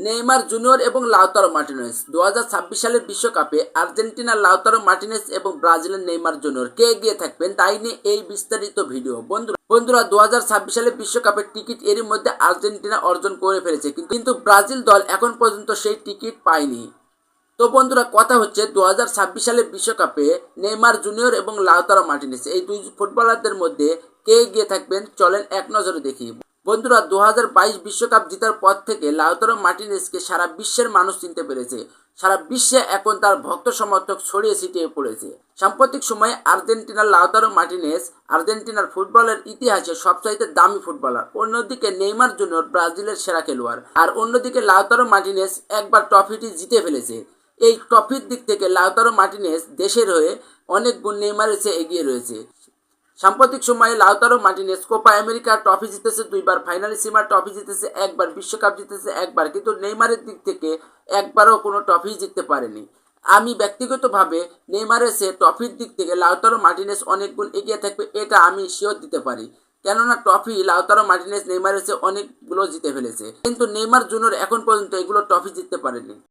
Neymar junior এবং Lautaro Martinez 2026 সালের বিশ্বকাপে আর্জেন্টিনার লাউতারো মার্টিনেজ এবং ব্রাজিলের নেইমার জুনিয়র কে এগিয়ে থাকবেন তাই নিয়ে এই বিস্তারিত ভিডিও। বন্ধুরা 2026 সালের বিশ্বকাপের টিকিট এরই মধ্যে আর্জেন্টিনা অর্জন করে ফেলেছে, কিন্তু ব্রাজিল দল এখন পর্যন্ত সেই টিকিট পায়নি। তো বন্ধুরা কথা হচ্ছে 2026 সালের বিশ্বকাপে নেইমার জুনিয়র এবং লাউতারো মার্টিনেজ এই দুই ফুটবলারদের মধ্যে কে এগিয়ে থাকবেন চলেন এক নজরে দেখি। বন্ধুরা 2022 বিশ্বকাপ জেতার পর থেকে লাউতারো মার্টিনেজকে সারা বিশ্বের মানুষ চিনতে পেরেছে। সারা বিশ্বে এখন তার ভক্ত সমর্থক ছড়িয়ে ছিটিয়ে পড়েছে। সাম্প্রতিক সময়ে আর্জেন্টিনার লাউতারো মার্টিনেজ আর্জেন্টিনার ফুটবলের ইতিহাসে সবচাইতে দামি ফুটবলার। অন্যদিকে নেইমার জুনিয়র ব্রাজিলের সেরা খেলোয়াড়, আর অন্যদিকে লাউতারো মার্টিনেজ একবার ট্রফিটি জিতে ফেলেছে। এই ট্রফির দিক থেকে লাউতারো মার্টিনেজ দেশের হয়ে অনেক গুণ নেইমারের চেয়ে এগিয়ে রয়েছে। সাম্প্রতিক সময়ে লাউতারো মার্টিনেজ কোপা আমেরিকার ট্রফি জিতেছে দুইবার, ফাইনালিসিমার ট্রফি জিতেছে একবার, বিশ্বকাপ জিতেছে একবার, কিন্তু নেইমারের দিক থেকে একবারও কোনো ট্রফি জিততে পারেনি। আমি ব্যক্তিগতভাবে নেইমারের চেয়ে ট্রফির দিক থেকে লাউতারো মার্টিনেজ অনেক গুণ এগিয়ে থাকবে, এটা আমি শিওর দিতে পারি। কেননা ট্রফি লাউতারো মার্টিনেজ নেইমারের চেয়ে অনেকগুলো জিতে ফেলেছে, কিন্তু নেইমার জুনিয়র এখন পর্যন্ত এগুলো ট্রফি জিততে পারেনি।